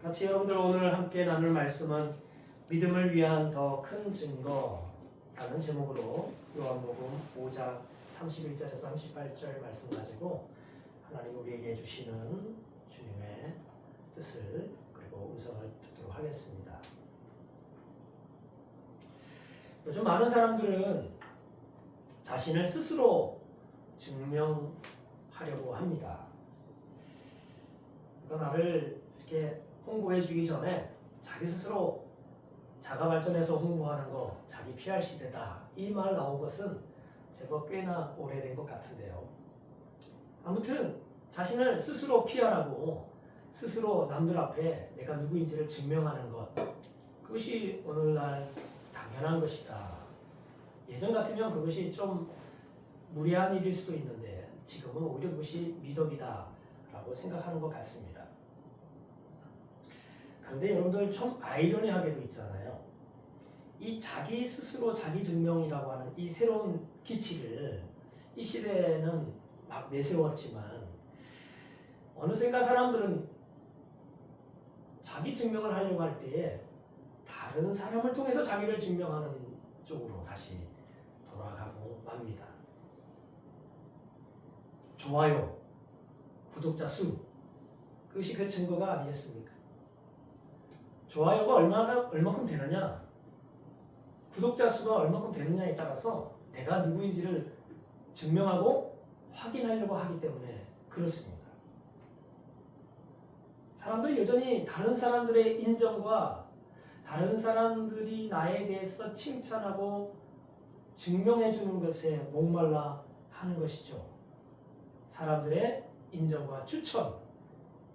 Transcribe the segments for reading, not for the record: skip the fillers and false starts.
같이 여러분들 오늘 함께 나눌 말씀은 믿음을 위한 더 큰 증거라는 제목으로 요한복음 5장 31절에서 38절 말씀 가지고 하나님 우리에게 주시는 주님의 뜻을 그리고 음성을 듣도록 하겠습니다. 요즘 많은 사람들은 자신을 스스로 증명하려고 합니다. 누가 나를 이렇게 홍보해 주기 전에 자기 스스로 자가 발전해서 홍보하는 거 자기 PR 시대다 이 말 나온 것은 제법 꽤나 오래된 것 같은데요. 아무튼 자신을 스스로 PR하고 스스로 남들 앞에 내가 누구인지를 증명하는 것, 그것이 오늘날 당연한 것이다. 예전 같으면 그것이 좀 무례한 일일 수도 있는데 지금은 오히려 그것이 미덕이다 라고 생각하는 것 같습니다. 그런데 여러분들 좀 아이러니하게도 있잖아요. 이 자기 스스로 자기 증명이라고 하는 이 새로운 기치를 이 시대에는 막 내세웠지만 어느샌가 사람들은 자기 증명을 하려고 할 때에 다른 사람을 통해서 자기를 증명하는 쪽으로 다시 돌아가고 맙니다. 좋아요, 구독자 수, 그것이 그 증거가 아니겠습니까? 좋아요가 얼마큼 되느냐, 구독자 수가 얼마큼 되느냐에 따라서 내가 누구인지를 증명하고 확인하려고 하기 때문에 그렇습니다. 사람들이 여전히 다른 사람들의 인정과 다른 사람들이 나에 대해서 칭찬하고 증명해주는 것에 목말라 하는 것이죠. 사람들의 인정과 추천,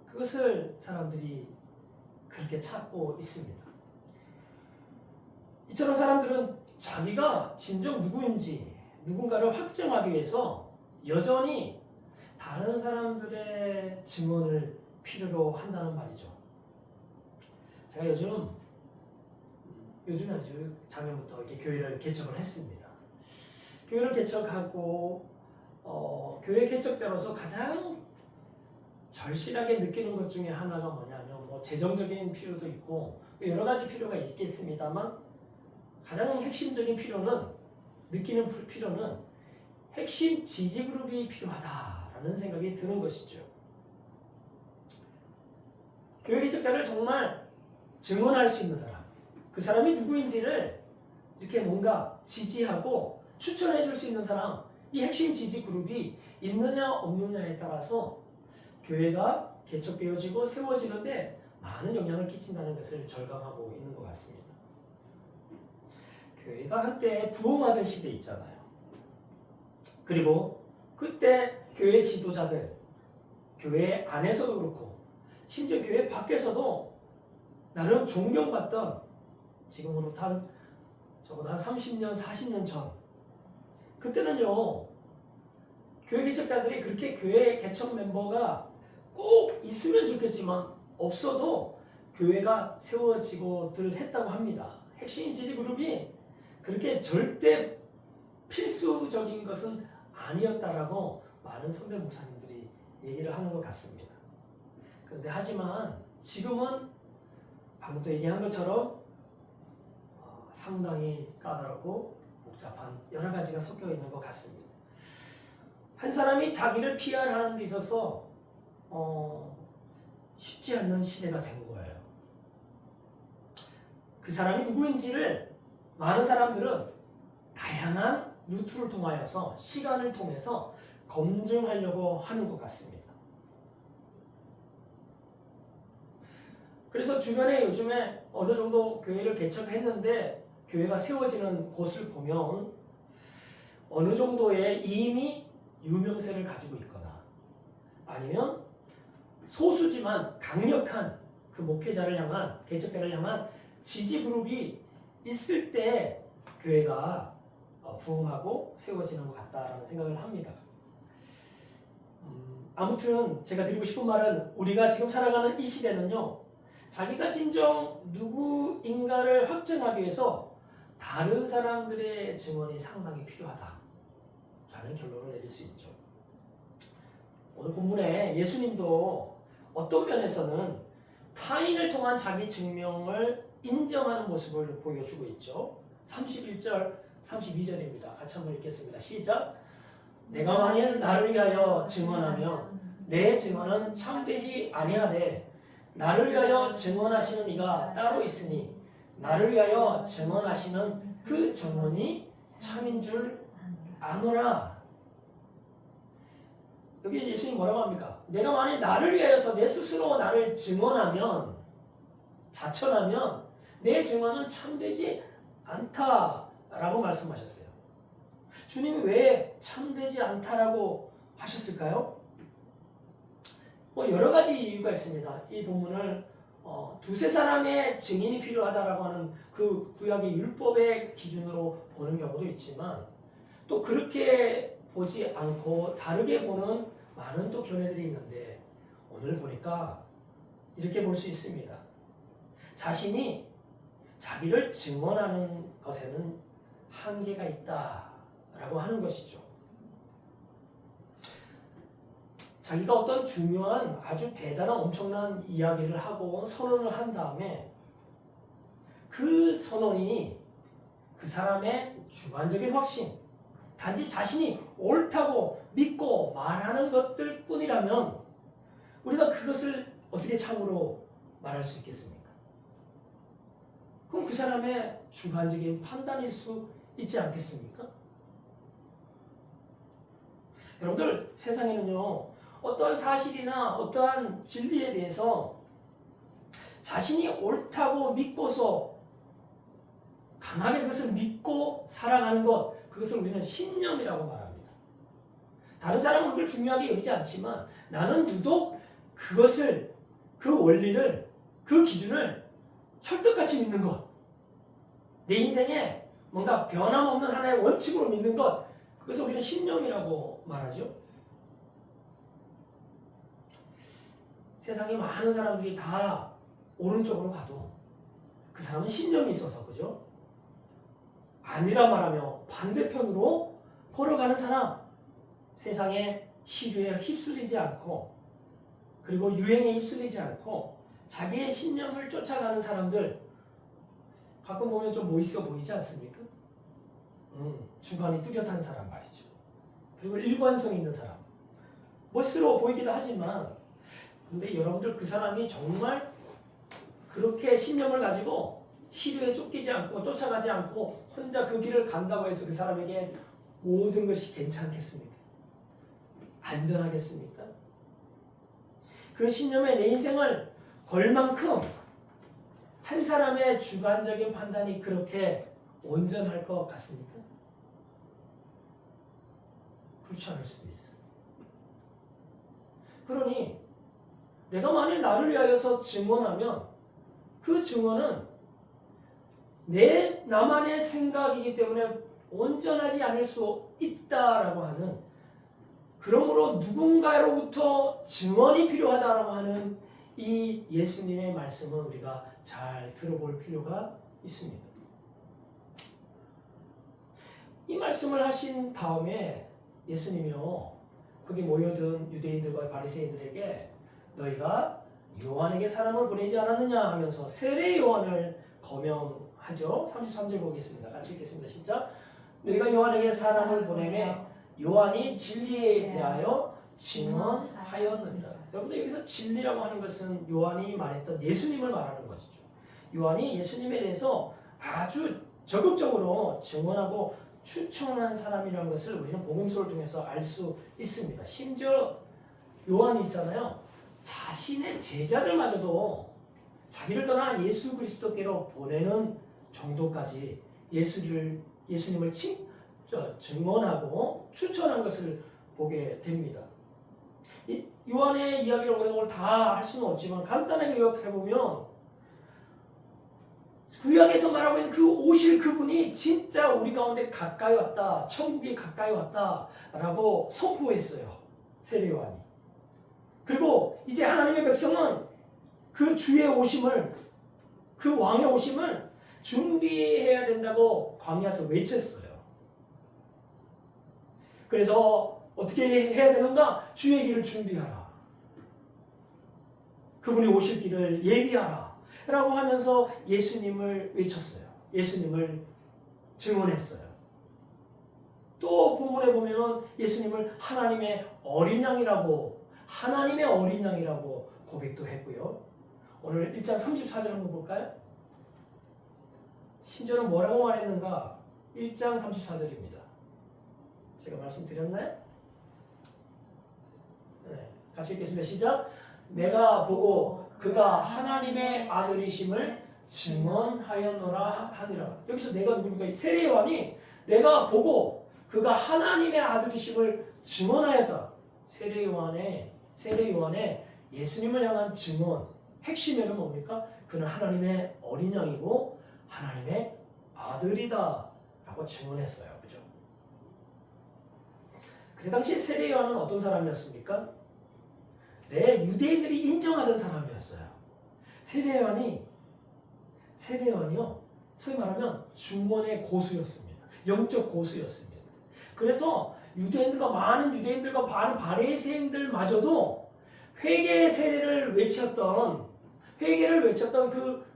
그것을 사람들이 그렇게 찾고 있습니다. 이처럼 사람들은 자기가 진정 누구인지 누군가를 확증하기 위해서 여전히 다른 사람들의 증언을 필요로 한다는 말이죠. 제가 요즘에 아주 작년부터 이렇게 교회를 개척을 했습니다. 교회를 개척하고 교회 개척자로서 가장 절실하게 느끼는 것 중에 하나가 뭐냐면 재정적인 필요도 있고 여러 가지 필요가 있겠습니다만 가장 핵심적인 느끼는 필요는 핵심 지지그룹이 필요하다라는 생각이 드는 것이죠. 교회 개척자를 정말 증언할 수 있는 사람, 그 사람이 누구인지를 이렇게 뭔가 지지하고 추천해 줄 수 있는 사람, 이 핵심 지지그룹이 있느냐 없느냐에 따라서 교회가 개척되어지고 세워지는데 많은 영향을 끼친다는 것을 절감하고 있는 것 같습니다. 교회가 한때 부흥하던 시대 있잖아요. 그리고 그때 교회 지도자들, 교회 안에서도 그렇고 심지어 교회 밖에서도 나름 존경받던, 지금으로부터 적어도 한 30년, 40년 전, 그때는요 교회 개척자들이 그렇게 교회 개척 멤버가 꼭 있으면 좋겠지만 없어도 교회가 세워지고들 했다고 합니다. 핵심 지지그룹이 그렇게 절대 필수적인 것은 아니었다라고 많은 선배 목사님들이 얘기를 하는 것 같습니다. 그런데 하지만 지금은 방금도 얘기한 것처럼 상당히 까다롭고 복잡한 여러 가지가 섞여 있는 것 같습니다. 한 사람이 자기를 PR하는 데 있어서 쉽지 않는 시대가 된 거예요. 그 사람이 누구인지를 많은 사람들은 다양한 루트를 통하여서 시간을 통해서 검증하려고 하는 것 같습니다. 그래서 주변에 요즘에 어느 정도 교회를 개척했는데 교회가 세워지는 곳을 보면 어느 정도의 이미 유명세를 가지고 있거나 아니면 소수지만 강력한 그 목회자를 향한, 개척자를 향한 지지그룹이 있을 때 교회가 부흥하고 세워지는 것 같다라는 생각을 합니다. 아무튼 제가 드리고 싶은 말은 우리가 지금 살아가는 이 시대는요, 자기가 진정 누구인가를 확증하기 위해서 다른 사람들의 증언이 상당히 필요하다라는 결론을 내릴 수 있죠. 오늘 본문에 예수님도 어떤 면에서는 타인을 통한 자기 증명을 인정하는 모습을 보여주고 있죠. 31절, 32절입니다. 같이 한번 읽겠습니다. 시작. 내가 만일 나를 위하여 증언하면 내 증언은 참되지 아니하되 나를 위하여 증언하시는 이가 따로 있으니 나를 위하여 증언하시는 그 증언이 참인 줄 아노라. 여기 예수님 뭐라고 합니까? 내가 만일 나를 위하여서 내 스스로 나를 증언하면, 자천하면 내 증언은 참되지 않다라고 말씀하셨어요. 주님이 왜 참되지 않다라고 하셨을까요? 여러 가지 이유가 있습니다. 이 본문을 두세 사람의 증인이 필요하다라고 하는 그 구약의 율법의 기준으로 보는 경우도 있지만 또 그렇게 보지 않고 다르게 보는 많은 또 견해들이 있는데 오늘 보니까 이렇게 볼 수 있습니다. 자신이 자기를 증언하는 것에는 한계가 있다라고 하는 것이죠. 자기가 어떤 중요한 아주 대단한 엄청난 이야기를 하고 선언을 한 다음에 그 선언이 그 사람의 주관적인 확신, 단지 자신이 옳다고 믿고 말하는 것들 뿐이라면 우리가 그것을 어떻게 참으로 말할 수 있겠습니까? 그럼 그 사람의 주관적인 판단일 수 있지 않겠습니까? 여러분들, 세상에는요, 어떠한 사실이나 어떠한 진리에 대해서 자신이 옳다고 믿고서 강하게 그것을 믿고 살아가는 것, 그것을 우리는 신념이라고 말합니다. 다른 사람은 그걸 중요하게 여기지 않지만 나는 유독 그것을, 그 원리를, 그 기준을 철떡같이 믿는 것, 내 인생에 뭔가 변함없는 하나의 원칙으로 믿는 것, 그것을 우리는 신념이라고 말하죠. 세상에 많은 사람들이 다 오른쪽으로 가도 그 사람은 신념이 있어서, 그죠? 아니라 말하며 반대편으로 걸어가는 사람, 세상의 시류에 휩쓸리지 않고 그리고 유행에 휩쓸리지 않고 자기의 신념을 쫓아가는 사람들, 가끔 보면 좀 멋있어 보이지 않습니까? 주관이 뚜렷한 사람 말이죠. 그리고 일관성 있는 사람, 멋스러워 보이기도 하지만 근데 여러분들, 그 사람이 정말 그렇게 신념을 가지고 시류에 쫓기지 않고 쫓아가지 않고 혼자 그 길을 간다고 해서 그 사람에게 모든 것이 괜찮겠습니까? 안전하겠습니까? 그 신념에 내 인생을 걸 만큼 한 사람의 주관적인 판단이 그렇게 온전할 것 같습니까? 그렇지 않을 수도 있어요. 그러니 내가 만일 나를 위하여서 증언하면 그 증언은 나만의 생각이기 때문에 온전하지 않을 수 있다라고 하는, 그러므로 누군가로부터 증언이 필요하다라고 하는 이 예수님의 말씀은 우리가 잘 들어볼 필요가 있습니다. 이 말씀을 하신 다음에 예수님이요, 거기 모여든 유대인들과 바리새인들에게 너희가 요한에게 사람을 보내지 않았느냐 하면서 세례 요한을 거명하죠. 33절 보겠습니다. 같이 읽겠습니다. 시작. 너희가 요한에게 사람을 보내매 요한이 진리에 대하여 증언하였느니라. 여러분들, 여기서 진리라고 하는 것은 요한이 말했던 예수님을 말하는 것이죠. 요한이 예수님에 대해서 아주 적극적으로 증언하고 추천한 사람이라는 것을 우리는 복음서를 통해서 알 수 있습니다. 심지어 요한이 있잖아요, 자신의 제자들마저도 자기를 떠나 예수 그리스도께로 보내는 정도까지 예수님을 증언하고 추천한 것을 보게 됩니다. 이 요한의 이야기를 우리가 오늘 다 할 수는 없지만 간단하게 요약해보면 구약에서 말하고 있는 그 오실 그분이 진짜 우리 가운데 가까이 왔다, 천국이 가까이 왔다라고 선포했어요, 세례 요한이. 그리고 이제 하나님의 백성은 그 주의 오심을, 그 왕의 오심을 준비해야 된다고 광야에서 외쳤어요. 그래서 어떻게 해야 되는가? 주의 길을 준비하라. 그분이 오실 길을 예비하라 라고 하면서 예수님을 외쳤어요. 예수님을 증언했어요. 또 본문에 보면은 예수님을 하나님의 어린 양이라고 고백도 했고요. 오늘 1장 34절 한번 볼까요? 심지어는 뭐라고 말했는가? 1장 34절입니다. 제가 말씀드렸나요? 네, 같이 읽겠습니다. 시작. 내가 보고 그가 하나님의 아들이심을 증언하였노라 하니라. 여기서 내가 누굽니까? 세례 요한이 내가 보고 그가 하나님의 아들이심을 증언하였다. 세례 요한의 예수님을 향한 증언 핵심에는 뭡니까? 그는 하나님의 어린 양이고 하나님의 아들이다 라고 증언했어요. 그죠? 그때 당시에 세례 요한은 어떤 사람이었습니까? 네, 유대인들이 인정하던 사람이었어요. 세례 요한이요, 소위 말하면 중원의 고수였습니다. 영적 고수였습니다. 그래서 많은 유대인들과 많은 바리새인들마저도 회개를 외쳤던 그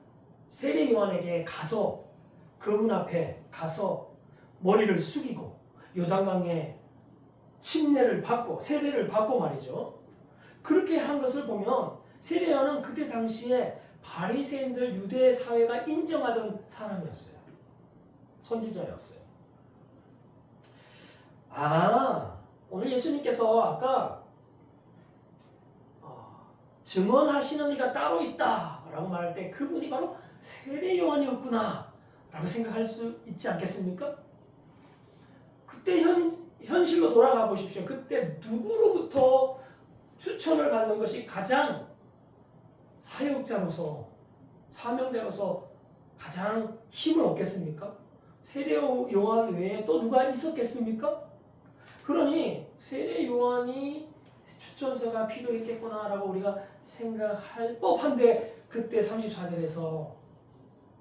세례 요한에게 가서 그분 앞에 가서 머리를 숙이고 요단강에 침례를 받고 세례를 받고 말이죠. 그렇게 한 것을 보면 세례 요한은 그때 당시에 바리새인들 유대 사회가 인정하던 사람이었어요. 선지자였어요. 오늘 예수님께서 아까 증언하시는 이가 따로 있다라고 말할 때 그분이 바로 세례 요한이었구나 라고 생각할 수 있지 않겠습니까? 그때 현실로 돌아가 보십시오. 그때 누구로부터 추천을 받는 것이 가장 사역자로서 사명자로서 가장 힘을 얻겠습니까? 세례 요한 외에 또 누가 있었겠습니까? 그러니 세례 요한이 추천서가 필요했겠구나라고 우리가 생각할 법한데 그때 34절에서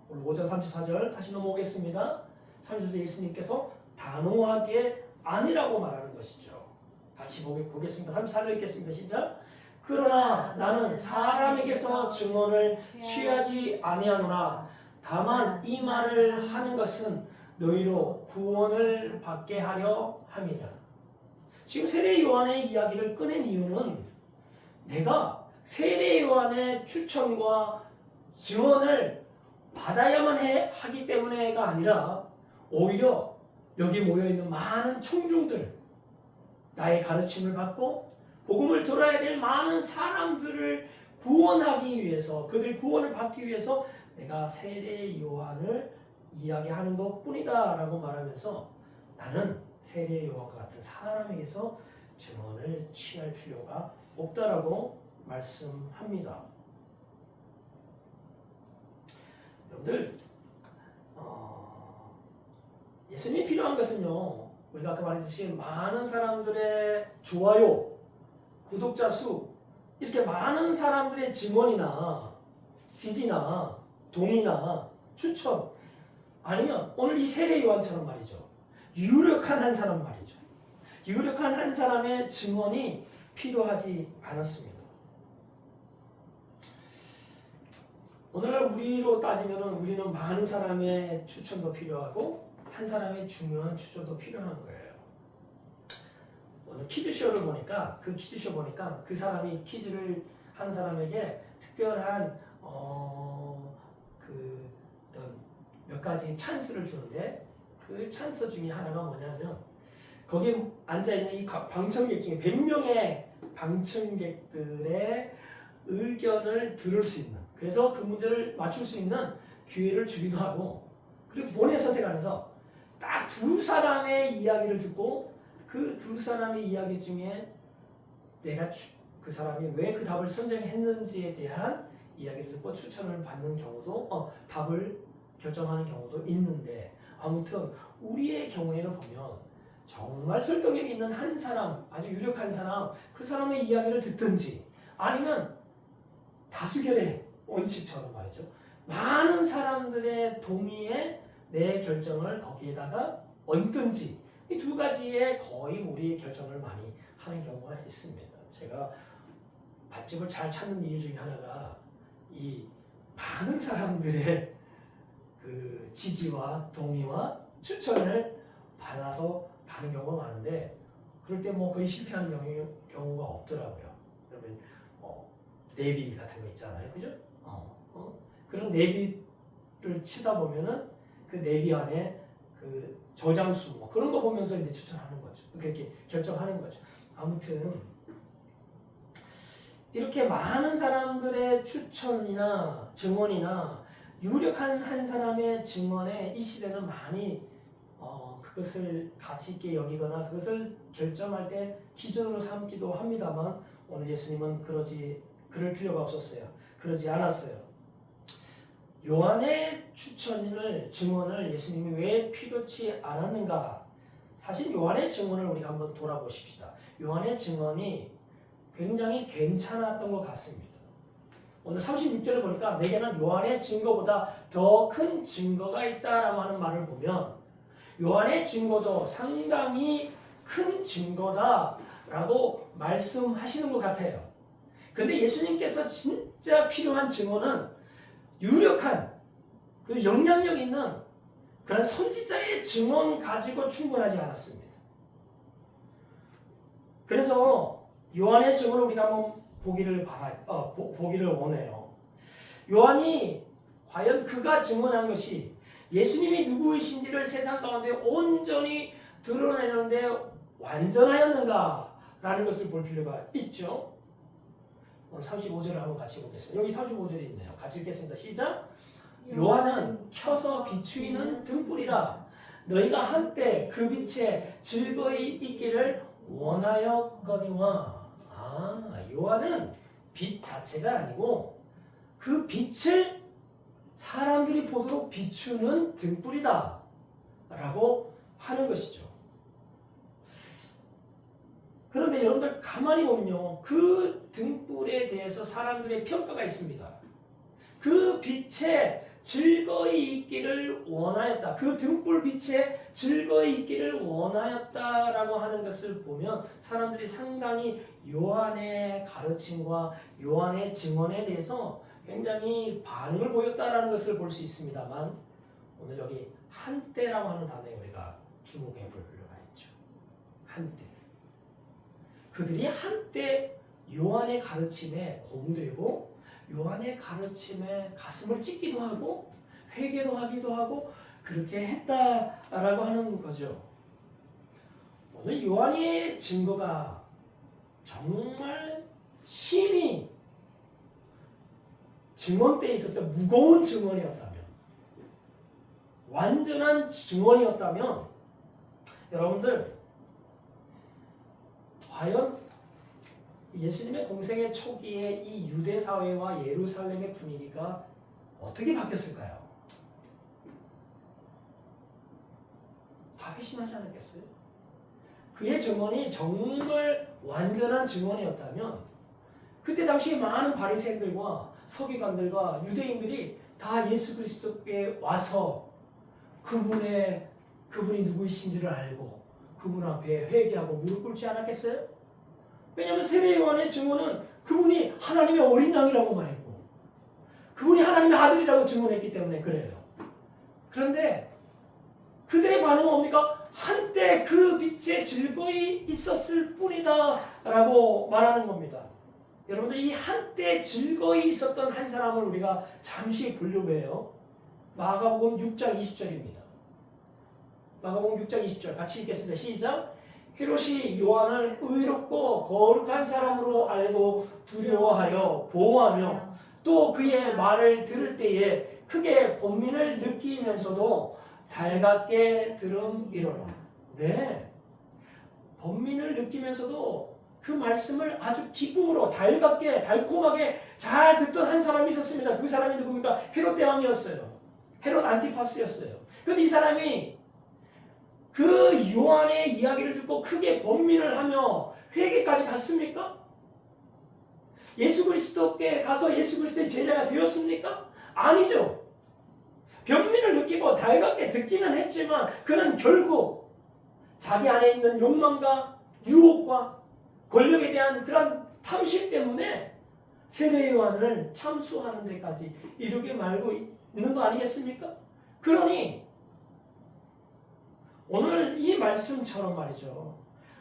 오늘 5장 34절 다시 넘어오겠습니다. 34절 예수님께서 단호하게 아니라고 말하는 것이죠. 같이 보겠습니다. 34절 읽겠습니다. 시작. 그러나 나는 사람에게서 증언을 취하지 아니하노라. 다만 이 말을 하는 것은 너희로 구원을 받게 하려 함이라. 지금 세례 요한의 이야기를 꺼낸 이유는 내가 세례 요한의 추천과 증언을 받아야만 하기 때문에가 아니라 오히려 여기 모여있는 많은 청중들, 나의 가르침을 받고 복음을 들어야 될 많은 사람들을 구원하기 위해서, 그들이 구원을 받기 위해서 내가 세례 요한을 이야기하는 것뿐이다 라고 말하면서 나는 세례 요한과 같은 사람에게서 증언을 취할 필요가 없다라고 말씀합니다. 여러분들, 예수님이 필요한 것은요, 우리가 아까 말했듯이 많은 사람들의 좋아요, 구독자 수, 이렇게 많은 사람들의 증언이나 지지나 동의나 추천, 아니면 오늘 이 세례 요한처럼 말이죠, 유력한 한 사람 말이죠, 유력한 한 사람의 증언이 필요하지 않았습니다. 오늘날 우리로 따지면 우리는 많은 사람의 추천도 필요하고 한 사람의 중요한 추천도 필요한 거예요. 오늘 퀴즈쇼를 보니까 그 사람이 퀴즈를 하는 사람에게 특별한 몇 가지 찬스를 주는데 그 찬스 중에 하나가 뭐냐면 거기에 앉아있는 이 방청객 중에 100명의 방청객들의 의견을 들을 수 있는, 그래서 그 문제를 맞출 수 있는 기회를 주기도 하고, 그리고 본인의 선택 안에서 딱 두 사람의 이야기를 듣고 그 두 사람의 이야기 중에 내가 그 사람이 왜 그 답을 선정했는지에 대한 이야기를 듣고 추천을 받는 경우도 답을 결정하는 경우도 있는데, 아무튼 우리의 경우에는 보면 정말 설득력 있는 한 사람, 아주 유력한 사람, 그 사람의 이야기를 듣든지 아니면 다수결의 원칙처럼 말이죠, 많은 사람들의 동의에 내 결정을 거기에다가 얹든지, 이 두 가지에 거의 우리의 결정을 많이 하는 경우가 있습니다. 제가 맛집을 잘 찾는 이유 중에 하나가 이 많은 사람들의 그 지지와 동의와 추천을 받아서 가는 경우가 많은데 그럴 때 뭐 거의 실패하는 경우가 없더라고요. 그러면 내비 같은 거 있잖아요, 그죠? 그런 내비를 치다 보면은 그 내비 안에 그 저장수 뭐 그런 거 보면서 이제 추천하는 거죠. 그렇게 결정하는 거죠. 아무튼 이렇게 많은 사람들의 추천이나 증언이나 유력한 한 사람의 증언에 이 시대는 많이 그것을 가치 있게 여기거나 그것을 결정할 때 기준으로 삼기도 합니다만 오늘 예수님은 그럴 필요가 없었어요. 그러지 않았어요. 요한의 증언을 예수님이 왜 필요치 않았는가? 사실 요한의 증언을 우리가 한번 돌아보십시다. 요한의 증언이 굉장히 괜찮았던 것 같습니다. 오늘 36절을 보니까 내게는 요한의 증거보다 더 큰 증거가 있다라고 하는 말을 보면 요한의 증거도 상당히 큰 증거다라고 말씀하시는 것 같아요. 근데 예수님께서 진짜 필요한 증거는 유력한 그 영향력 있는 그런 선지자의 증언 가지고 충분하지 않았습니다. 그래서 요한의 증언을 우리가 한번 보기를 원해요. 요한이 과연 그가 증언한 것이 예수님이 누구이신지를 세상 가운데 온전히 드러내는데 완전하였는가라는 것을 볼 필요가 있죠. 오늘 35절을 한번 같이 보겠습니다. 여기 35절이 있네요. 같이 읽겠습니다. 시작! 요한은 켜서 비추이는 등불이라 너희가 한때 그 빛에 즐거이 있기를 원하였거니와. 요한은 빛 자체가 아니고 그 빛을 사람들이 보도록 비추는 등불이다 라고 하는 것이죠. 그런데 여러분들 가만히 보면요, 그 등불에 대해서 사람들의 평가가 있습니다. 그 빛에 즐거이 있기를 원하였다. 그 등불 빛에 즐거이 있기를 원하였다라고 하는 것을 보면 사람들이 상당히 요한의 가르침과 요한의 증언에 대해서 굉장히 반응을 보였다라는 것을 볼 수 있습니다만 오늘 여기 한때라고 하는 단어에 우리가 주목해 볼 필요가 있죠. 한때. 그들이 한때 요한의 가르침에 공들고 요한의 가르침에 가슴을 찢기도 하고 회개도 하기도 하고 그렇게 했다라고 하는 거죠. 오늘 요한의 증거가 정말 심히 증언대에 있어서 무거운 증언이었다면 완전한 증언이었다면 여러분들 과연 예수님의 공생의 초기에 이 유대 사회와 예루살렘의 분위기가 어떻게 바뀌었을까요? 다 회심하지 않았겠어요? 그의 증언이 정말 완전한 증언이었다면 그때 당시 많은 바리새인들과 서기관들과 유대인들이 다 예수 그리스도께 와서 그분이 누구이신지를 알고 그분 앞에 회개하고 무릎 꿇지 않았겠어요? 왜냐하면 세례 요한의 증언은 그분이 하나님의 어린 양이라고 말했고 그분이 하나님의 아들이라고 증언했기 때문에 그래요. 그런데 그들의 반응은 뭡니까? 한때 그 빛에 즐거이 있었을 뿐이다 라고 말하는 겁니다. 여러분들 이 한때 즐거이 있었던 한 사람을 우리가 잠시 보려고 해요. 마가복음 6장 20절입니다. 마가복음 6장 20절 같이 읽겠습니다. 시작! 헤롯이 요한을 의롭고 거룩한 사람으로 알고 두려워하여 보호하며 또 그의 말을 들을 때에 크게 번민을 느끼면서도 달갑게 들음이로라. 네, 번민을 느끼면서도 그 말씀을 아주 기쁨으로 달갑게 달콤하게 잘 듣던 한 사람이 있었습니다. 그 사람이 누굽니까? 헤롯 대왕이었어요. 헤롯 안티파스였어요. 그런데 이 사람이 그 요한의 이야기를 듣고 크게 번민을 하며 회개까지 갔습니까? 예수 그리스도께 가서 예수 그리스도의 제자가 되었습니까? 아니죠. 변민을 느끼고 달갑게 듣기는 했지만 그는 결국 자기 안에 있는 욕망과 유혹과 권력에 대한 그런 탐심 때문에 세례 요한을 참수하는 데까지 이르게 말고 있는 거 아니겠습니까? 그러니 오늘 이 말씀처럼 말이죠.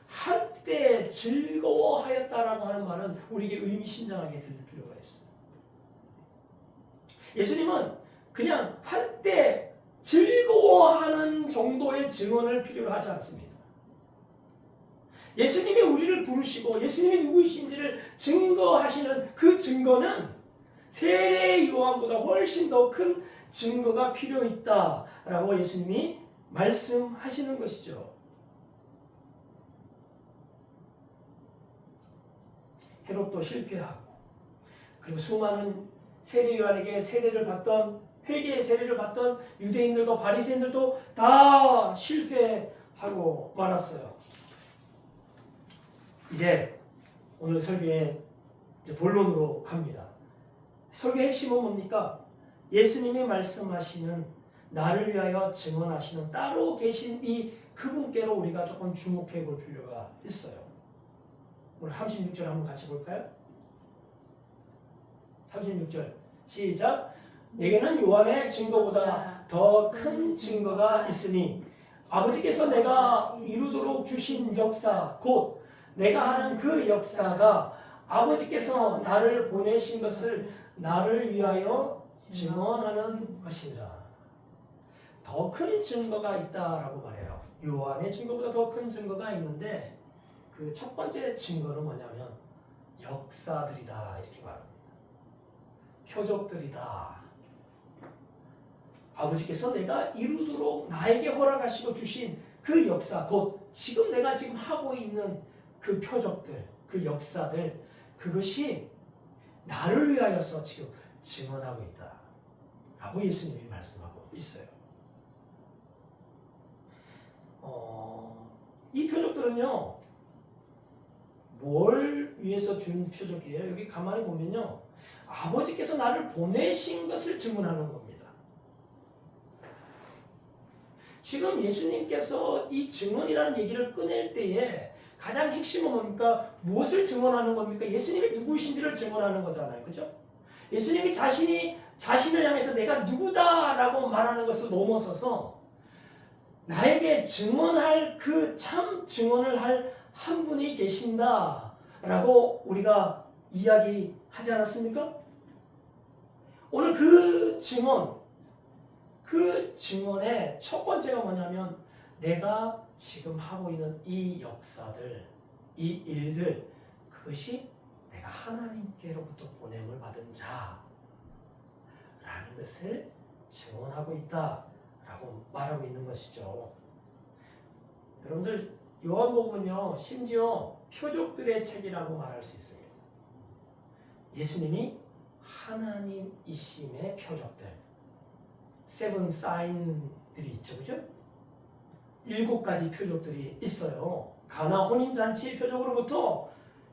한때 즐거워하였다라고 하는 말은 우리에게 의미심장하게 들릴 필요가 있어요. 예수님은 그냥 한때 즐거워하는 정도의 증언을 필요로 하지 않습니다. 예수님이 우리를 부르시고 예수님이 누구이신지를 증거하시는 그 증거는 세례 요한보다 훨씬 더 큰 증거가 필요 있다라고 예수님이 말씀하시는 것이죠. 헤롯도 실패하고 그리고 수많은 세례 요한에게 세례를 받던 회개의 세례를 받던 유대인들도 바리새인들도 다 실패하고 말았어요. 이제 오늘 설교의 본론으로 갑니다. 설교의 핵심은 뭡니까? 예수님이 말씀하시는 나를 위하여 증언하시는 따로 계신 이 그분께로 우리가 조금 주목해 볼 필요가 있어요. 오늘 36절 한번 같이 볼까요? 36절 시작. 내게는 요한의 증거보다 더 큰 증거가 있으니 아버지께서 내가 이루도록 주신 역사 곧 내가 하는 그 역사가 아버지께서 나를 보내신 것을 나를 위하여 증언하는 것이니라. 더 큰 증거가 있다라고 말해요. 요한의 증거보다 더 큰 증거가 있는데 그 첫 번째 증거는 뭐냐면 역사들이다 이렇게 말합니다. 표적들이다. 아버지께서 내가 이루도록 나에게 허락하시고 주신 그 역사 곧 지금 내가 지금 하고 있는 그 표적들, 그 역사들 그것이 나를 위하여서 지금 증언하고 있다 라고 예수님이 말씀하고 있어요. 이 표적들은요 뭘 위해서 준 표적이에요? 여기 가만히 보면요 아버지께서 나를 보내신 것을 증언하는 겁니다. 지금 예수님께서 이 증언이라는 얘기를 꺼낼 때에 가장 핵심은 뭡니까? 무엇을 증언하는 겁니까? 예수님이 누구이신지를 증언하는 거잖아요. 그죠? 예수님이 자신을 향해서 내가 누구다라고 말하는 것을 넘어서서 나에게 증언할 그 참 증언을 할 한 분이 계신다라고 우리가 이야기하지 않았습니까? 오늘 그 증언의 첫 번째가 뭐냐면 내가 지금 하고 있는 이 역사들, 이 일들 그것이 내가 하나님께로부터 보냄을 받은 자라는 것을 증언하고 있다라고 말하고 있는 것이죠. 여러분들 요한복음은요 심지어 표적들의 책이라고 말할 수 있습니다. 예수님이 하나님이심의 표적들 세븐 사인들이 있죠. 그죠? 7가지 표적들이 있어요. 가나 혼인잔치의 표적으로부터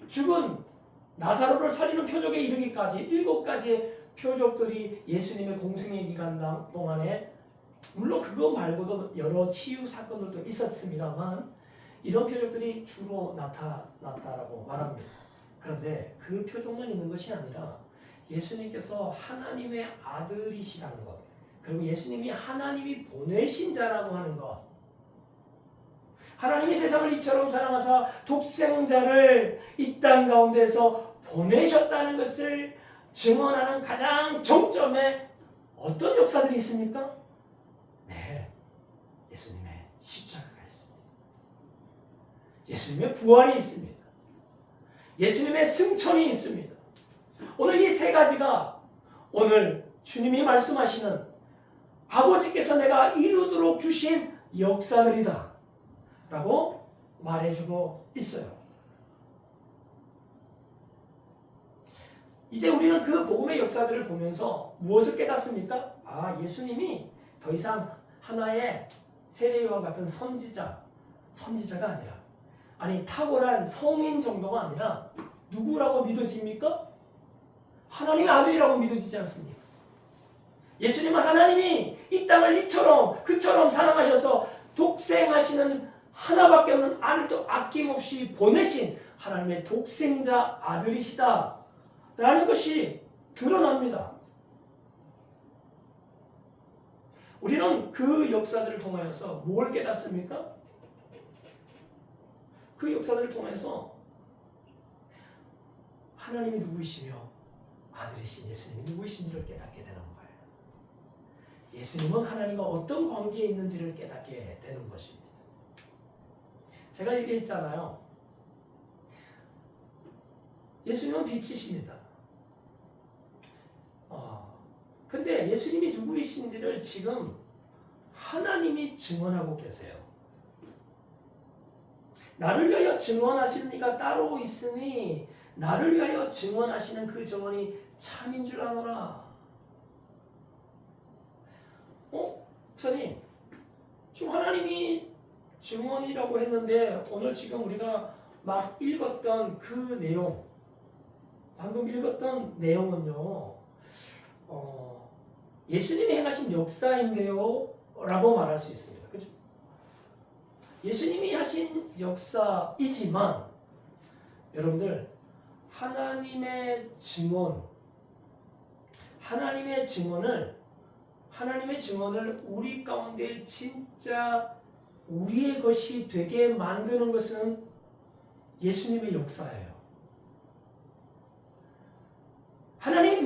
죽은 나사로를 살리는 표적에 이르기까지 7가지의 표적들이 예수님의 공생의 기간 동안에 물론 그거 말고도 여러 치유 사건들도 있었습니다만 이런 표적들이 주로 나타났다라고 말합니다. 그런데 그 표적만 있는 것이 아니라 예수님께서 하나님의 아들이시라는 것 그리고 예수님이 하나님이 보내신 자라고 하는 것 하나님이 세상을 이처럼 사랑하사 독생자를 이 땅 가운데서 보내셨다는 것을 증언하는 가장 정점에 어떤 역사들이 있습니까? 네, 예수님의 십자가가 있습니다. 예수님의 부활이 있습니다. 예수님의 승천이 있습니다. 오늘 이 세 가지가 오늘 주님이 말씀하시는 아버지께서 내가 이루도록 주신 역사들이다 라고 말해주고 있어요. 이제 우리는 그 복음의 역사들을 보면서 무엇을 깨닫습니까? 예수님이 더 이상 하나의 세례요한 같은 선지자가 아니라 탁월한 성인 정도가 아니라 누구라고 믿어집니까? 하나님의 아들이라고 믿어지지 않습니까? 예수님은 하나님이 이 땅을 그처럼 사랑하셔서 독생하시는 하나밖에 없는 아들도 아낌없이 보내신 하나님의 독생자 아들이시다 라는 것이 드러납니다. 우리는 그 역사들을 통하여서 뭘 깨닫습니까? 그 역사들을 통해서 하나님이 누구이시며 아들이신 예수님이 누구이신지를 깨닫게 되는 거예요. 예수님은 하나님과 어떤 관계에 있는지를 깨닫게 되는 것입니다. 제가 얘기했잖아요. 예수님은 빛이십니다. 근데 예수님이 누구이신지를 지금 하나님이 증언하고 계세요. 나를 위하여 증언하시는 이가 따로 있으니 나를 위하여 증언하시는 그 증언이 참인 줄 아노라. 목사님, 지금 하나님이 증언이라고 했는데 오늘 지금 우리가 막 읽었던 그 내용, 방금 읽었던 내용은요, 예수님이 행하신 역사인데요 라고 말할 수 있습니다. 그죠? 예수님이 하신 역사이지만 여러분들 하나님의 증언을 우리 가운데 진짜 우리의 것이 되게 만드는 것은 예수님의 역사예요. 하나님이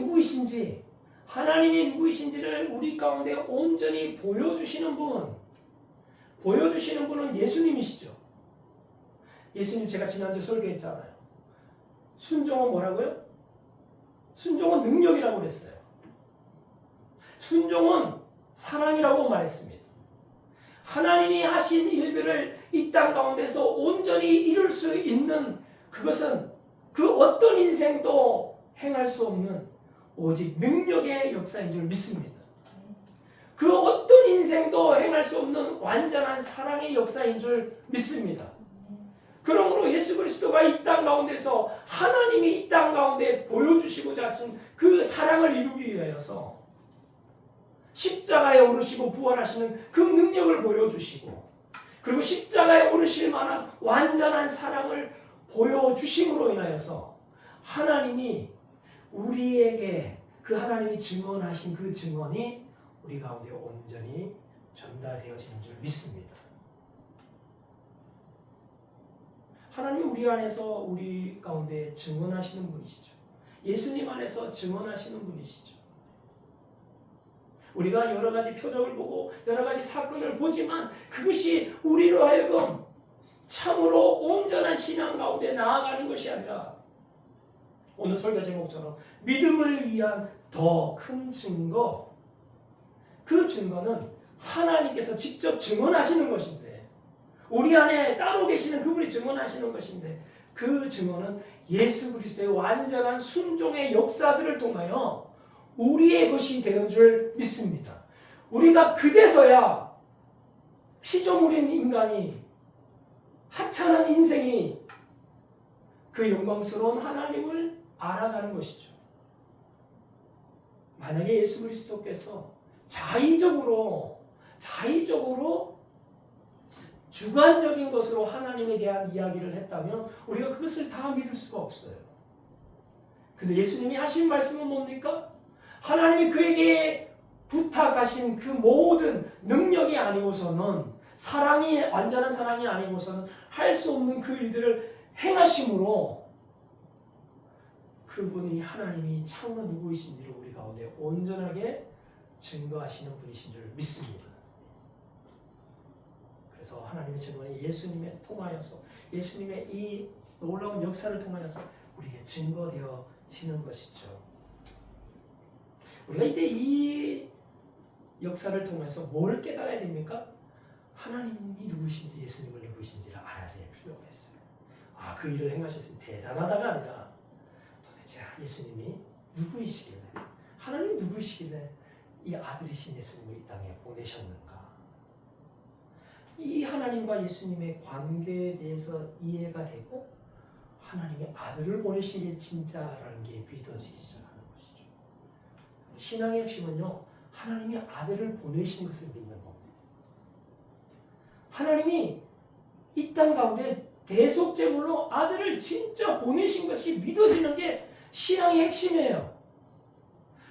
누구이신지를 우리 가운데 온전히 보여주시는 분은 예수님이시죠. 예수님 제가 지난주 설교했잖아요. 순종은 뭐라고요? 순종은 능력이라고 그랬어요. 순종은 사랑이라고 말했습니다. 하나님이 하신 일들을 이 땅 가운데서 온전히 이룰 수 있는 그것은 그 어떤 인생도 행할 수 없는 오직 능력의 역사인 줄 믿습니다. 그 어떤 인생도 행할 수 없는 완전한 사랑의 역사인 줄 믿습니다. 그러므로 예수 그리스도가 이 땅 가운데서 하나님이 이 땅 가운데 보여주시고자 하신 그 사랑을 이루기 위하여서 십자가에 오르시고 부활하시는 그 능력을 보여주시고 그리고 십자가에 오르실 만한 완전한 사랑을 보여주심으로 인하여서 하나님이 우리에게 그 하나님이 증언하신 그 증언이 우리 가운데 온전히 전달되어지는 줄 믿습니다. 하나님이 우리 안에서 우리 가운데 증언하시는 분이시죠. 예수님 안에서 증언하시는 분이시죠. 우리가 여러 가지 표적을 보고 여러 가지 사건을 보지만 그것이 우리로 하여금 참으로 온전한 신앙 가운데 나아가는 것이 아니라 오늘 설교 제목처럼 믿음을 위한 더 큰 증거, 그 증거는 하나님께서 직접 증언하시는 것인데 우리 안에 따로 계시는 그분이 증언하시는 것인데 그 증언은 예수 그리스도의 완전한 순종의 역사들을 통하여 우리의 것이 되는 줄 믿습니다. 우리가 그제서야 피조물인 인간이 하찮은 인생이 그 영광스러운 하나님을 알아가는 것이죠. 만약에 예수 그리스도께서 자의적으로 주관적인 것으로 하나님에 대한 이야기를 했다면 우리가 그것을 다 믿을 수가 없어요. 근데 예수님이 하신 말씀은 뭡니까? 하나님이 그에게 부탁하신 그 모든 능력이 아니고서는 완전한 사랑이 아니고서는 할 수 없는 그 일들을 행하심으로 그분이 하나님이 참으로 누구이신지를 우리 가운데 온전하게 증거하시는 분이신 줄 믿습니다. 그래서 하나님의 증언이 예수님에 통하여서 예수님의 이 놀라운 역사를 통하여서 우리에게 증거되어지는 것이죠. 우리가 이제 이 역사를 통해서 뭘 깨달아야 됩니까? 하나님이 누구신지 예수님을 누구신지를 알아야 될 필요가 있어요. 그 일을 행하셨으니 대단하다가 아니라 도대체 예수님이 누구이시길래 하나님 누구이시길래 이 아들이신 예수님을 이 땅에 보내셨는가? 이 하나님과 예수님의 관계에 대해서 이해가 되고 하나님의 아들을 보내신 게 진짜라는 게 믿어지기 시작하는 것이죠. 신앙의 핵심은요, 하나님이 아들을 보내신 것을 믿는 겁니다. 하나님이 이 땅 가운데 대속제물로 아들을 진짜 보내신 것이 믿어지는 게 신앙의 핵심이에요.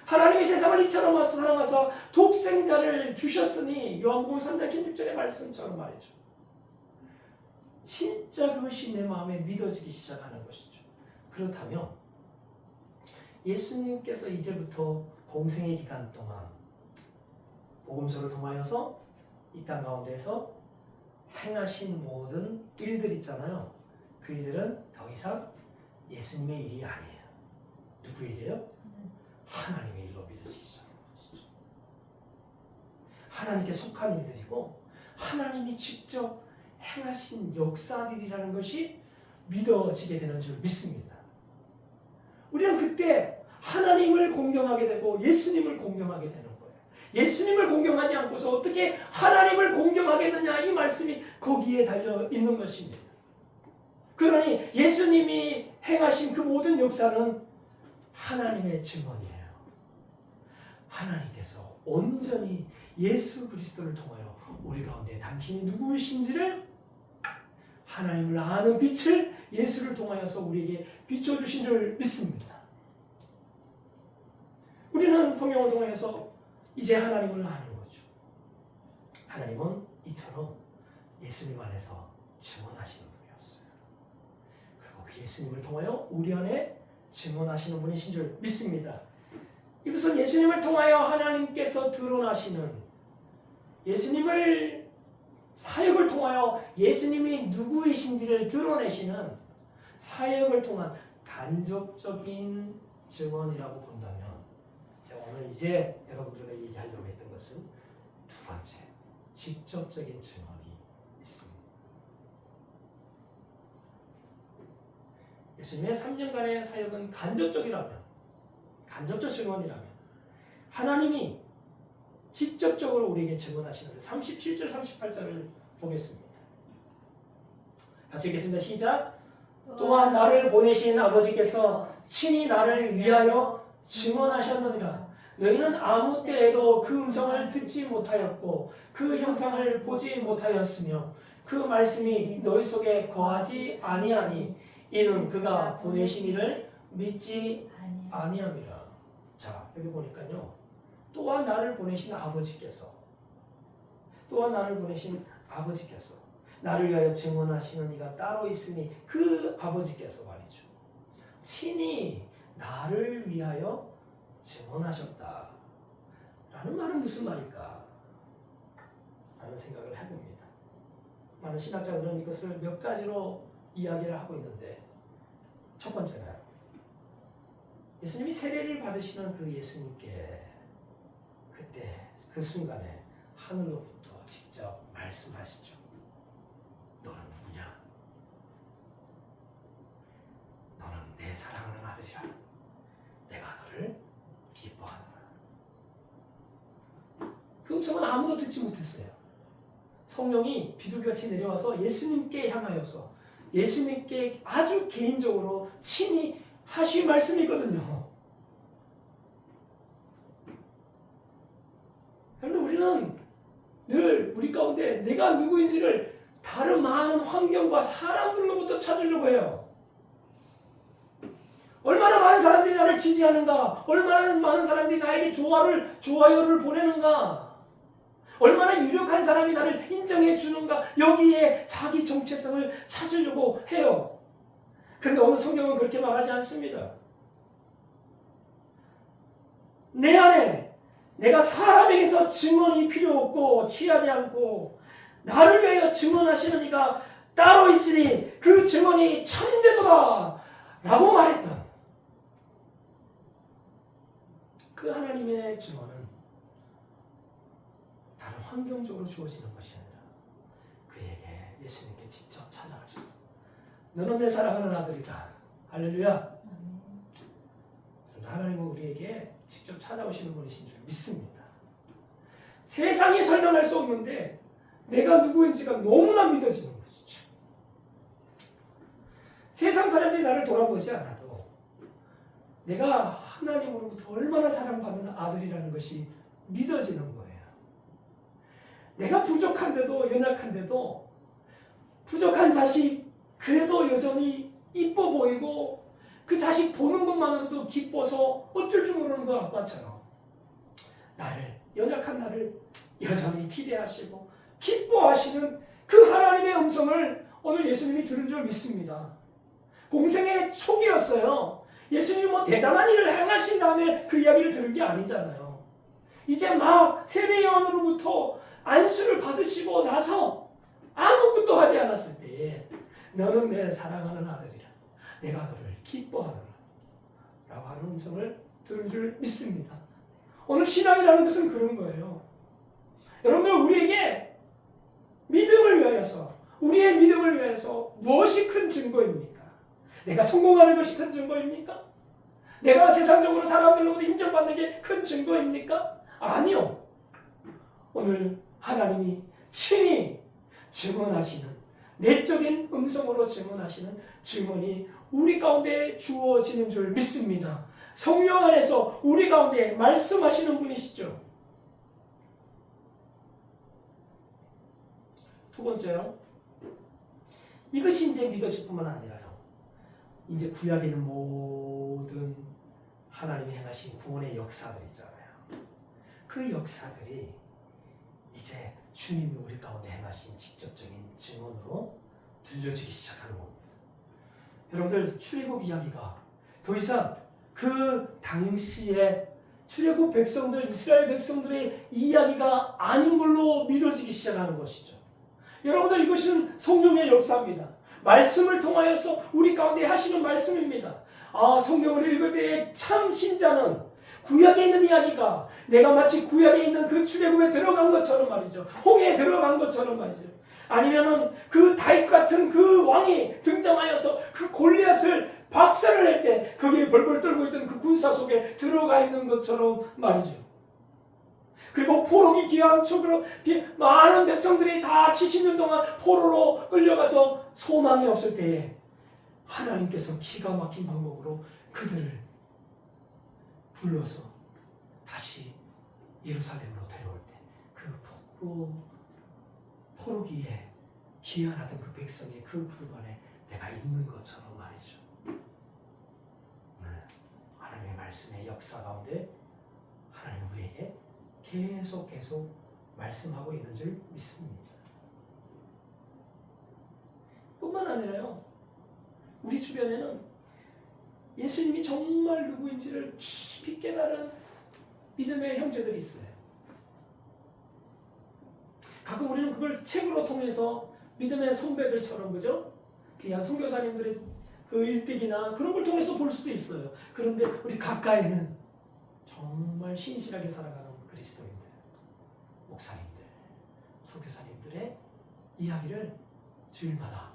하나님이 세상을 이처럼 사랑하사 독생자를 주셨으니 요한복음 3장 16절의 말씀처럼 말이죠. 진짜 그것이 내 마음에 믿어지기 시작하는 것이죠. 그렇다면 예수님께서 이제부터 공생의 기간 동안 복음서를 통하여서 이 땅 가운데에서 행하신 모든 일들 있잖아요. 그 일들은 더 이상 예수님의 일이 아니에요. 누구 일이에요? 하나님의 일로 믿어지기 시작하는 것이죠. 하나님께 속한 일들이고 하나님이 직접 행하신 역사들이라는 것이 믿어지게 되는 줄 믿습니다. 우리는 그때 하나님을 공경하게 되고 예수님을 공경하게 되는 거예요. 예수님을 공경하지 않고서 어떻게 하나님을 공경하겠느냐, 이 말씀이 거기에 달려 있는 것입니다. 그러니 예수님이 행하신 그 모든 역사는 하나님의 증언이에요. 하나님께서 온전히 예수 그리스도를 통하여 우리 가운데 당신이 누구이신지를, 하나님을 아는 빛을 예수를 통하여서 우리에게 비춰주신 줄 믿습니다. 우리는 성경을 통해서 이제 하나님을 아는 거죠. 하나님은 이처럼 예수님 안에서 증언하시는 분이었어요. 그리고 그 예수님을 통하여 우리 안에 증언하시는 분이신 줄 믿습니다. 이것은 예수님을 통하여 하나님께서 드러나시는, 예수님을 사역을 통하여 예수님이 누구이신지를 드러내시는 사역을 통한 간접적인 증언이라고 본다면, 제가 오늘 이제 여러분들과 얘기하려고 했던 것은 두 번째, 직접적인 증언이 있습니다. 예수님의 3년간의 사역은 간접적이라면, 간접적 증언이라면 하나님이 직접적으로 우리에게 증언하시는데 37절 38절을 보겠습니다. 같이 읽겠습니다. 시작. 또한 나를 보내신 아버지께서 친히 나를 위하여 증언하셨느니라. 너희는 아무 때에도 그 음성을 듣지 못하였고 그 형상을 보지 못하였으며 그 말씀이 너희 속에 거하지 아니하니 이는 그가 보내신 이를 믿지 아니함이라. 자, 여기 보니까요. 또한 나를 보내신 아버지께서, 또한 나를 보내신 아버지께서 나를 위하여 증언하시는 이가 따로 있으니 그 아버지께서 말이죠. 친히 나를 위하여 증언하셨다. 라는 말은 무슨 말일까? 라는 생각을 해봅니다. 많은 신학자들은 이것을 몇 가지로 이야기를 하고 있는데, 첫 번째가 예수님이 세례를 받으시는 그 예수님께 그때 그 순간에 하늘로부터 직접 말씀하시죠. 너는 누구냐? 너는 내 사랑하는 아들이라. 내가 너를 기뻐하노라. 그 음성은 아무도 듣지 못했어요. 성령이 비둘기같이 내려와서 예수님께 향하여서 예수님께 아주 개인적으로 친히 하신 말씀이거든요. 그런데 우리는 늘 우리 가운데 내가 누구인지를 다른 많은 환경과 사람들로부터 찾으려고 해요. 얼마나 많은 사람들이 나를 지지하는가? 얼마나 많은 사람들이 나에게 좋아요를 보내는가? 얼마나 유력한 사람이 나를 인정해 주는가? 여기에 자기 정체성을 찾으려고 해요. 그런데 오늘 성경은 그렇게 말하지 않습니다. 내 안에 내가 사람에게서 증언이 필요 없고 취하지 않고 나를 위하여 증언하시는 이가 따로 있으니 그 증언이 참되도다 라고 말했던 그 하나님의 증언은 다른 환경적으로 주어지는 것이 아니라 그에게 예수님께 직접 찾아가셨습니다. 너는 내 사랑하는 아들이다. 할렐루야. 하나님은 우리에게 직접 찾아오시는 분이신 줄 믿습니다. 세상이 설명할 수 없는데 내가 누구인지가 너무나 믿어지는 것이죠. 세상 사람들이 나를 돌아보지 않아도 내가 하나님으로부터 얼마나 사랑받는 아들이라는 것이 믿어지는 거예요. 내가 부족한데도, 연약한데도, 부족한 자식 그래도 여전히 이뻐 보이고 그 자식 보는 것만으로도 기뻐서 어쩔 줄 모르는 그 아빠처럼 연약한 나를 여전히 기대하시고 기뻐하시는 그 하나님의 음성을 오늘 예수님이 들은 줄 믿습니다. 공생의 초기였어요. 예수님이 뭐 대단한 일을 행하신 다음에 그 이야기를 들은 게 아니잖아요. 이제 막 세례요한으로부터 안수를 받으시고 나서 아무것도 하지 않았을 때에 너는 내 사랑하는 아들이라, 내가 너를 기뻐하노라 라고 하는 음성을 들은 줄 믿습니다. 오늘 신앙이라는 것은 그런 거예요. 여러분들, 우리에게 믿음을 위하여서, 우리의 믿음을 위하여서 무엇이 큰 증거입니까? 내가 성공하는 것이 큰 증거입니까? 내가 세상적으로 사람들로부터 인정받는 게 큰 증거입니까? 아니요. 오늘 하나님이 친히 증언하시는, 내적인 음성으로 증언하시는 증언이 우리 가운데 주어지는 줄 믿습니다. 성령 안에서 우리 가운데 말씀하시는 분이시죠. 두 번째요. 이것이 이제 믿어질 뿐만 아니라요. 이제 구약에 있는 모든 하나님이 행하신 구원의 역사들 있잖아요. 그 역사들이 이제 주님이 우리 가운데 행하신 직접적인 증언으로 들려지기 시작하는 겁니다. 여러분들, 출애굽 이야기가 더 이상 그 당시에 출애굽 백성들, 이스라엘 백성들의 이야기가 아닌 걸로 믿어지기 시작하는 것이죠. 여러분들, 이것은 성령의 역사입니다. 말씀을 통하여서 우리 가운데 하시는 말씀입니다. 성경을 읽을 때의 참 신자는 구약에 있는 이야기가 내가 마치 구약에 있는 그 출애굽에 들어간 것처럼 말이죠. 홍해에 들어간 것처럼 말이죠. 아니면은 그 다윗 같은 그 왕이 등장하여서 그 골리앗을 박살을 낼 때 거기에 벌벌 떨고 있던 그 군사 속에 들어가 있는 것처럼 말이죠. 그리고 포로기 기왕초로 많은 백성들이 다 70년 동안 포로로 끌려가서 소망이 없을 때에 하나님께서 기가 막힌 방법으로 그들을 불러서 다시 예루살렘으로 데려올 때 그 포로기에 기한하던 그 백성의 그 부름 안에 내가 있는 것처럼 말이죠. 오늘 하나님의 말씀의 역사 가운데 하나님 우리에게 계속 말씀하고 있는 줄 믿습니다. 뿐만 아니라요, 우리 주변에는 예수님이 정말 누구인지를 깊이 깨달은 믿음의 형제들이 있어요. 가끔 우리는 그걸 책으로 통해서 믿음의 선배들처럼, 그죠? 귀한 선교사님들의 그 일대기나 그런 걸 통해서 볼 수도 있어요. 그런데 우리 가까이는 정말 신실하게 살아가는 그리스도인들, 목사님들, 선교사님들의 이야기를 주일마다,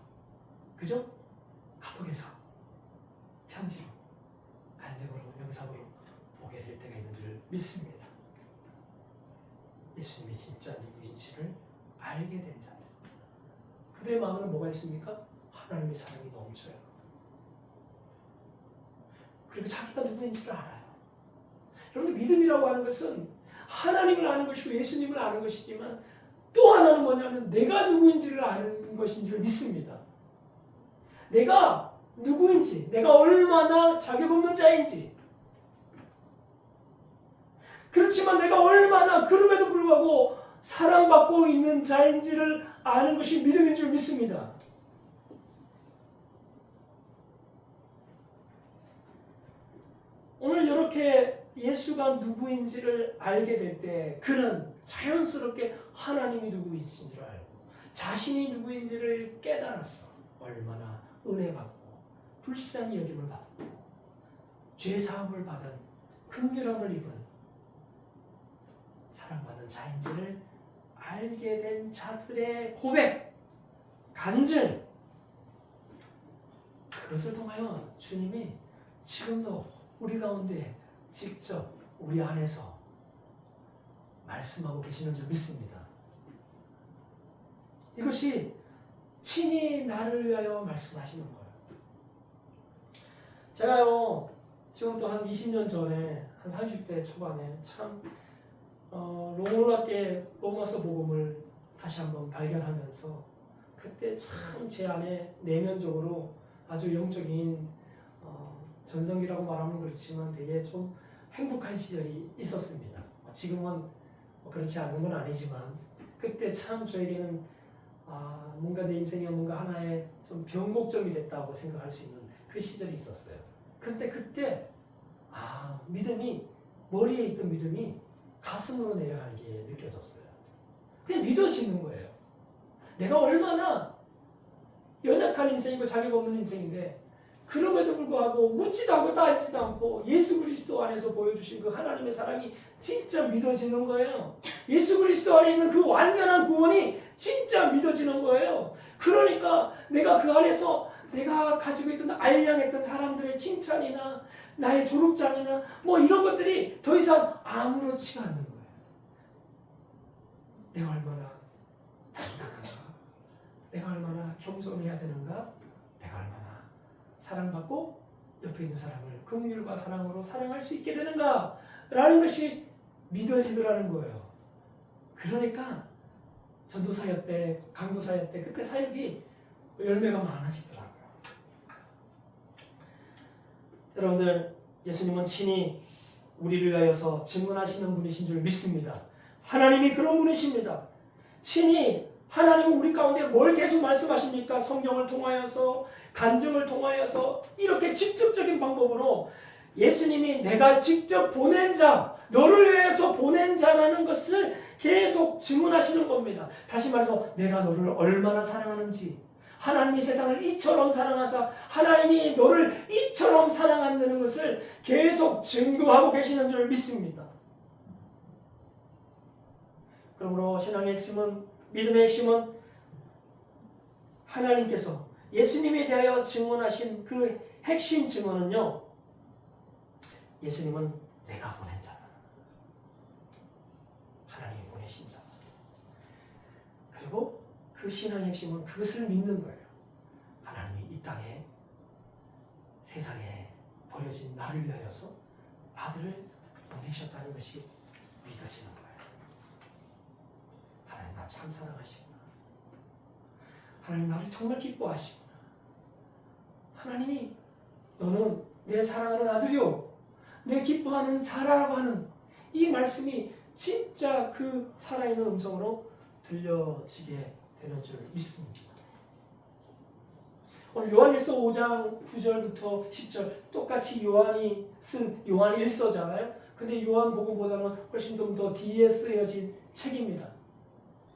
그죠? 카톡에서, 편지로, 간증으로, 영상으로 보게 될 때가 있는 줄 믿습니다. 예수님이 진짜 누구인지를 알게 된 자들, 그들의 마음에는 뭐가 있습니까? 하나님의 사랑이 넘쳐요. 그리고 자기가 누구인지를 알아요. 여러분, 믿음이라고 하는 것은 하나님을 아는 것이고 예수님을 아는 것이지만 또 하나는 뭐냐면 내가 누구인지를 아는 것인 줄 믿습니다. 내가 누구인지, 내가 얼마나 자격 없는 자인지, 그렇지만 내가 얼마나 그럼에도 불구하고 사랑받고 있는 자인지를 아는 것이 믿음인 줄 믿습니다. 오늘 이렇게 예수가 누구인지를 알게 될 때 그는 자연스럽게 하나님이 누구인지를 알고 자신이 누구인지를 깨달았어. 얼마나 은혜받고 불쌍히 여김을 받고 죄사함을 받은 긍휼함을 입은 사랑받는 자인지를 알게 된 자들의 고백, 간증, 그것을 통하여 주님이 지금도 우리 가운데 직접 우리 안에서 말씀하고 계시는 줄 믿습니다. 이것이 친히 나를 위하여 말씀하시는 거예요. 제가요, 지금부터 한 20년 전에, 한 30대 초반에 참 놀랍게 로마서 복음을 다시 한번 발견하면서 그때 참 제 안에 내면적으로 아주 영적인 전성기라고 말하면 그렇지만 되게 좀 행복한 시절이 있었습니다. 지금은 그렇지 않는 건 아니지만 그때 참 저에게는 뭔가 내 인생에 뭔가 하나의 좀 변곡점이 됐다고 생각할 수 있는 그 시절이 있었어요. 근데 그때 믿음이 머리에 있던 믿음이 가슴으로 내려가는 게 느껴졌어요. 그냥 믿어지는 거예요. 내가 얼마나 연약한 인생이고 자기가 없는 인생인데 그럼에도 불구하고 묻지도 않고 따지지도 않고 예수 그리스도 안에서 보여주신 그 하나님의 사랑이 진짜 믿어지는 거예요. 예수 그리스도 안에 있는 그 완전한 구원이 진짜 믿어지는 거예요. 그러니까 내가 그 안에서 내가 가지고 있던 알량했던 사람들의 칭찬이나 나의 졸업장이나 뭐 이런 것들이 더 이상 아무렇지가 않는 거예요. 내가 얼마나 당당한가? 내가 얼마나 겸손해야 되는가? 내가 얼마나 사랑받고 옆에 있는 사람을 긍휼과 사랑으로 사랑할 수 있게 되는가? 라는 것이 믿어지더라는 거예요. 그러니까 전도사역 때, 강도사역 때 그때 사역이 열매가 많아지더라고요. 여러분들, 예수님은 친히 우리를 위하여서 증언하시는 분이신 줄 믿습니다. 하나님이 그런 분이십니다. 친히 하나님은 우리 가운데 뭘 계속 말씀하십니까? 성경을 통하여서, 간증을 통하여서 이렇게 직접적인 방법으로 예수님이 내가 직접 보낸 자, 너를 위해서 보낸 자라는 것을 계속 증언하시는 겁니다. 다시 말해서 내가 너를 얼마나 사랑하는지, 하나님이 세상을 이처럼 사랑하사 하나님이 너를 이처럼 사랑한다는 것을 계속 증거하고 계시는 줄 믿습니다. 그러므로 신앙의 핵심은, 믿음의 핵심은 하나님께서 예수님에 대하여 증언하신 그 핵심 증언은요, 예수님은 내가 보낸 자다. 하나님이 보내신 자다. 그리고 그 신앙의 핵심은 그것을 믿는 거예요. 하나님이 이 땅에, 세상에 버려진 나를 위하여서 아들을 보내셨다는 것이 믿어지는 거예요. 하나님 나 참 사랑하시구나. 하나님 나를 정말 기뻐하시구나. 하나님이 너는 내 사랑하는 아들이요, 내 기뻐하는 자라고 하는 이 말씀이 진짜 그 살아있는 음성으로 들려지게 되는 줄 믿습니다. 오늘 요한일서 5장 9절부터 10절 똑같이 요한이 쓴 요한 1서잖아요. 근데 요한복음보다는 훨씬 좀 더 뒤에 쓰여진 책입니다.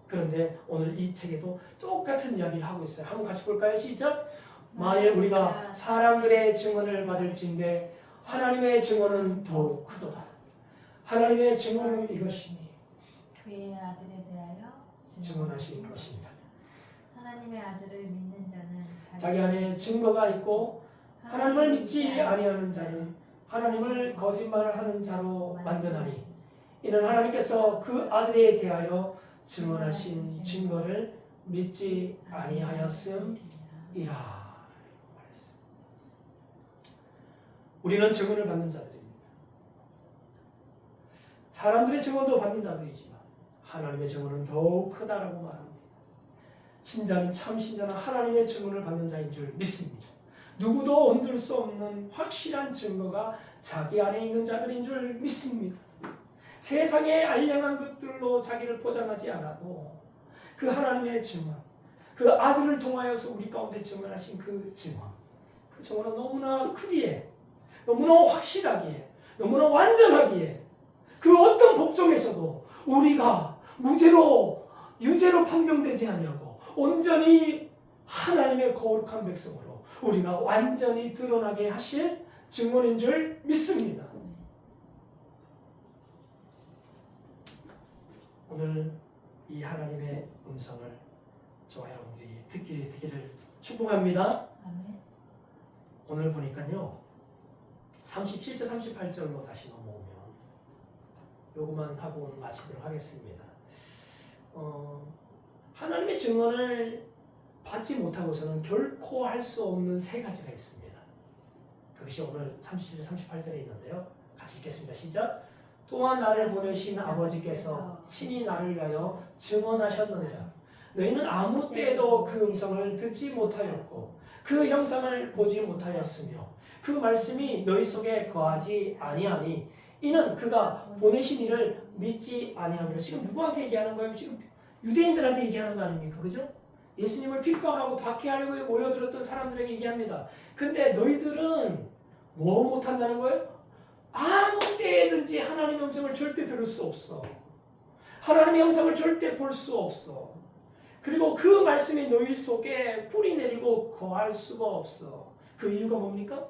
그런데 오늘 이 책에도 똑같은 이야기를 하고 있어요. 한번 같이 볼까요? 시작! 만일 우리가 사람들의 증언을 받을진대 하나님의 증언은 더욱 크도다. 하나님의 증언은 이것이니 그의 아들에 대하여 증언하신 것입니다. 하나님의 아들을 믿는 자는 자기 안에 증거가 있고 하나님을 믿지 아니하는 자는 하나님을 거짓말하는 자로 만드나니 이는 하나님께서 그 아들에 대하여 증언하신 증거를 믿지 아니하였음이라 말했어요. 우리는 증언을 받는 자들입니다. 사람들의 증언도 받는 자들이지만 하나님의 증언은 더욱 크다라고 말합니다. 신자는 참 신자는 하나님의 증언을 받는 자인 줄 믿습니다. 누구도 흔들 수 없는 확실한 증거가 자기 안에 있는 자들인 줄 믿습니다. 세상의 알량한 것들로 자기를 포장하지 않아도 그 하나님의 증언, 그 아들을 통하여서 우리 가운데 증언하신 그 증언은 너무나 크기에, 너무나 확실하기에, 너무나 완전하기에 그 어떤 법정에서도 우리가 유죄로 판명되지 아니하고 온전히 하나님의 거룩한 백성으로 우리가 완전히 드러나게 하실 증언인 줄 믿습니다. 오늘 이 하나님의 음성을 저와 여러분들이 듣기를 축복합니다. 아멘. 오늘 보니까요 37절 38절로 다시 넘어오면 요것만 하고 오늘 마치도록 하겠습니다. 하나님의 증언을 받지 못하고서는 결코 할 수 없는 세 가지가 있습니다. 그것이 오늘 37절 38절에 있는데요. 같이 읽겠습니다. 시작! 또한 나를 보내신 아버지께서 친히 나를 위하여 증언하셨느니라. 너희는 아무 때에도 그 음성을 듣지 못하였고 그 형상을 보지 못하였으며 그 말씀이 너희 속에 거하지 아니하니 이는 그가 보내신 이를 믿지 아니함이라. 지금 누구한테 얘기하는 거예요? 지금 유대인들한테 얘기하는 거 아닙니까? 그죠? 예수님을 핍박하고 박해하려고 모여들었던 사람들에게 얘기합니다. 근데 너희들은 뭐 못한다는 거예요? 아무 때든지 하나님의 음성을 절대 들을 수 없어. 하나님의 음성을 절대 볼 수 없어. 그리고 그 말씀이 너희 속에 뿌리 내리고 거할 수가 없어. 그 이유가 뭡니까?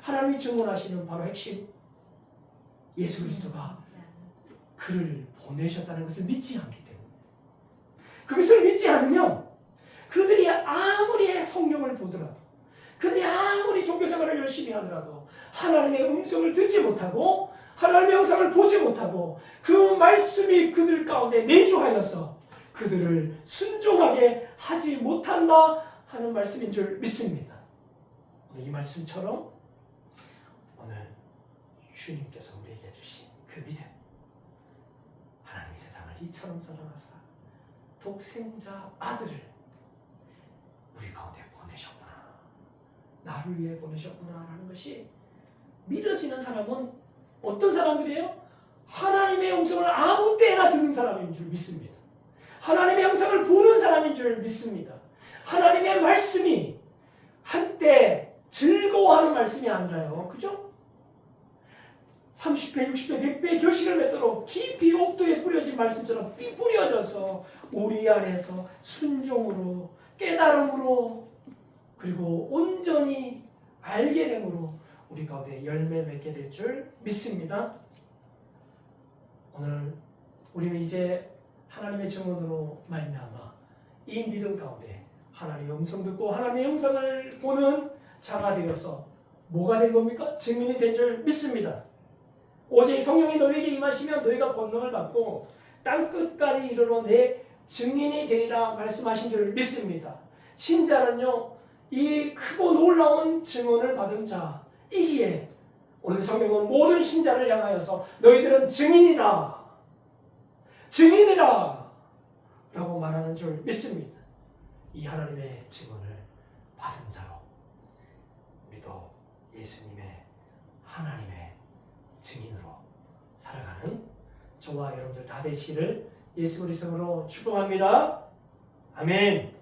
하나님이 증언하시는 바로 핵심, 예수 그리스도가 그를 보내셨다는 것을 믿지 않기 때문에. 그것을 믿지 않으면 그들이 아무리 성경을 보더라도, 그들이 아무리 종교생활을 열심히 하더라도 하나님의 음성을 듣지 못하고 하나님의 영상을 보지 못하고 그 말씀이 그들 가운데 내주하여서 그들을 순종하게 하지 못한다 하는 말씀인 줄 믿습니다. 이 말씀처럼 오늘 주님께서 우리에게 주신 그 믿음, 하나님이 세상을 이처럼 사랑하사 독생자 아들을 우리 가운데 보내셨구나, 나를 위해 보내셨구나 라는 것이 믿어지는 사람은 어떤 사람들이에요? 하나님의 음성을 아무 때나 듣는 사람인 줄 믿습니다. 하나님의 영상을 보는 사람인 줄 믿습니다. 하나님의 말씀이 한때 즐거워하는 말씀이 아니라요. 그죠? 30배, 60배, 100배의 결실을 맺도록 깊이 옥토에 뿌려진 말씀처럼 뿌려져서 우리 안에서 순종으로, 깨달음으로, 그리고 온전히 알게 됨으로 우리 가운데 열매 맺게 될 줄 믿습니다. 오늘 우리는 이제 하나님의 증언으로 말미암아 이 믿음 가운데 하나님의 음성 듣고 하나님의 영상을 보는 자가 되어서 뭐가 된 겁니까? 증인이 된 줄 믿습니다. 오직 성령이 너희에게 임하시면 너희가 권능을 받고 땅 끝까지 이르러 내 증인이 되리라 말씀하신 줄 믿습니다. 신자는요, 이 크고 놀라운 증언을 받은 자이기에 오늘 성경은 모든 신자를 향하여서 너희들은 증인이다, 증인이라 라고 말하는 줄 믿습니다. 이 하나님의 증언을 받은 자로 우리도 예수님의 하나님의 증인으로 살아가는 저와 여러분들 다 되시기를 예수 그리스도로 축복합니다. 아멘.